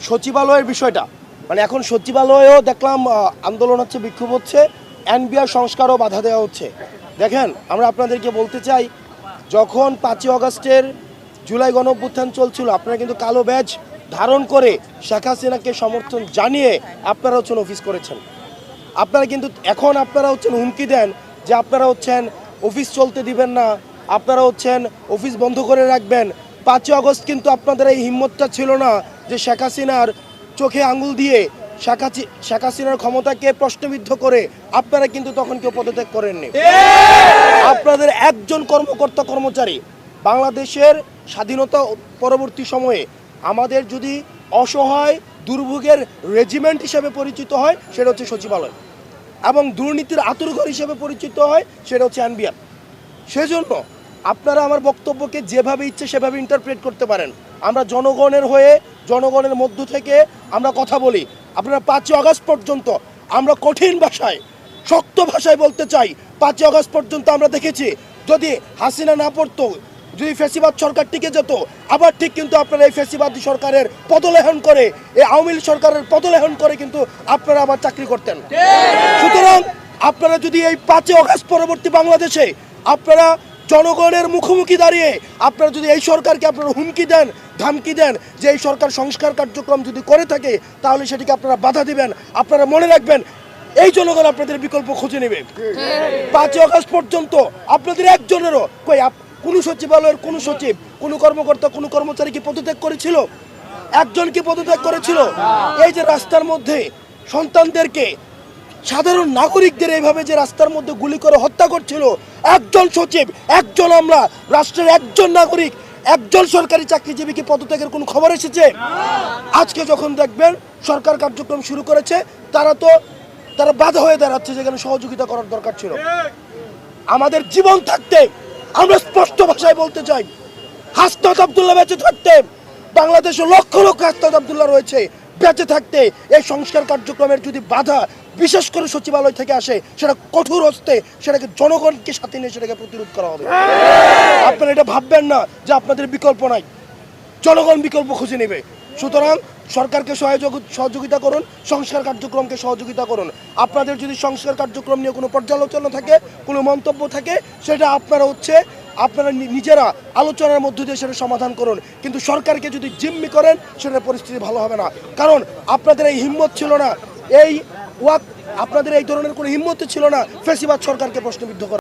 সচিবালয়ের বিষয়টা মানে এখন সচিবালয়েও দেখলাম আন্দোলন হচ্ছে, বিক্ষোভ হচ্ছে, এনবিআর সংস্কারও বাধা দেওয়া হচ্ছে। দেখেন, আমরা আপনাদেরকে বলতে চাই, যখন 5ই আগস্টের জুলাই গণঅভ্যুত্থান চলছিল, আপনারা কিন্তু কালো ব্যাজ ধারণ করে শেখ হাসিনাকে সমর্থন জানিয়ে আপনারা হচ্ছেন অফিস করেছেন। আপনারা কিন্তু এখন আপনারা হচ্ছেন হুমকি দেন যে আপনারা হচ্ছেন অফিস চলতে দিবেন না, আপনারা হচ্ছেন অফিস বন্ধ করে রাখবেন। 5ই আগস্ট কিন্তু আপনাদের এই হিম্মতটা ছিল না যে শেখ হাসিনার চোখে আঙুল দিয়ে শেখ হাসিনার ক্ষমতাকে প্রশ্নবিদ্ধ করে আপনারা কিন্তু তখন কেউ পদত্যাগ করেননি। আপনাদের একজন কর্মকর্তা কর্মচারী বাংলাদেশের স্বাধীনতা পরবর্তী সময়ে আমাদের যদি অসহায় দুর্ভোগের রেজিমেন্ট হিসেবে পরিচিত হয় সেটা হচ্ছে সচিবালয়, এবং দুর্নীতির আঁতুড়ঘর হিসেবে পরিচিত হয় সেটা হচ্ছে এনবিআর। সেজন্য আপনারা আমার বক্তব্যকে যেভাবে ইচ্ছে সেভাবে ইন্টারপ্রেট করতে পারেন। আমরা জনগণের হয়ে জনগণের মধ্য থেকে আমরা কথা বলি। আপনারা 5ই আগস্ট পর্যন্ত আমরা কঠিন ভাষায় শক্ত ভাষায় বলতে চাই, 5ই আগস্ট পর্যন্ত আমরা দেখেছি যদি হাসিনা না পড়তো, যদি ফ্যাসিবাদ সরকার টিকে যেত, আবার ঠিক কিন্তু আপনারা এই ফ্যাসিবাদী সরকারের পদলেহন করে, এই আওয়ামী লীগ সরকারের পদলেহন করে কিন্তু আপনারা আবার চাকরি করতেন। সুতরাং আপনারা যদি এই 5ই আগস্ট পরবর্তী বাংলাদেশে আপনারা জনগণের মুখোমুখি দাঁড়িয়ে আপনারা যদি এই সরকারকে আপনারা হুমকি দেন, ধামকি দেন যে এই সরকার সংস্কার কার্যক্রম যদি করে থাকে তাহলে সেটিকে আপনারা বাধা দিবেন। আপনারা মনে রাখবেন, এই জনগণ আপনাদের বিকল্প খুঁজে নেবে। 5ই আগস্ট পর্যন্ত আপনাদের একজনেরও কোন সচিবালয়ের কোন সচিব, কোন কর্মকর্তা, কোন কর্মচারী কি পদত্যাগ করেছিল? একজন কি পদত্যাগ করেছিল? এই যে রাস্তার মধ্যে সন্তানদেরকে, সাধারণ নাগরিকদের এইভাবে যে রাস্তার মধ্যে গুলি করে হত্যা করছিল, একজন সচিব, একজন আমরা রাষ্ট্রের একজন নাগরিক, একজন সরকারি চাকরিজীবী কি পদত্যাগের কোনো খবর এসেছে? আজকে যখন দেখবেন সরকার কার্যক্রম শুরু করেছে, তারা বাধা হয়ে দাঁড়াচ্ছে যেখানে সহযোগিতা করার দরকার ছিল। আমাদের জীবন থাকতে আমরা স্পষ্ট ভাষায় বলতে চাই, হাসনাত আব্দুল্লাহ বেঁচে থাকতে, বাংলাদেশে লক্ষ লক্ষ হাসনাত আব্দুল্লাহ রয়েছে, বেঁচে থাকতে এই সংস্কার কার্যক্রমের যদি বাধা বিশেষ করে সচিবালয় থেকে আসে, সেটা কঠোর হস্তে সেটাকে জনগণকে সাথে নিয়ে সেটাকে প্রতিরোধ করা হবে। আপনারা এটা ভাববেন না যে আপনাদের বিকল্প নাই, জনগণ বিকল্প খুঁজে নেবে। সুতরাং সরকারকে সহযোগিতা করুন, সংস্কার কার্যক্রমকে সহযোগিতা করুন। আপনাদের যদি সংস্কার কার্যক্রম নিয়ে কোনো পর্যালোচনা থাকে, কোনো মন্তব্য থাকে, সেটা আপনারা নিজেরা আলোচনার মধ্য দিয়ে সেটা সমাধান করুন। কিন্তু সরকারকে যদি জিম্মি করেন সেটার পরিস্থিতি ভালো হবে না। কারণ আপনাদের এই হিম্মত ছিল না, আপনাদের এই ধরনের কোনো হিম্মত ছিল না ফ্যাসিবাদ সরকারকে প্রশ্নবিদ্ধ করা।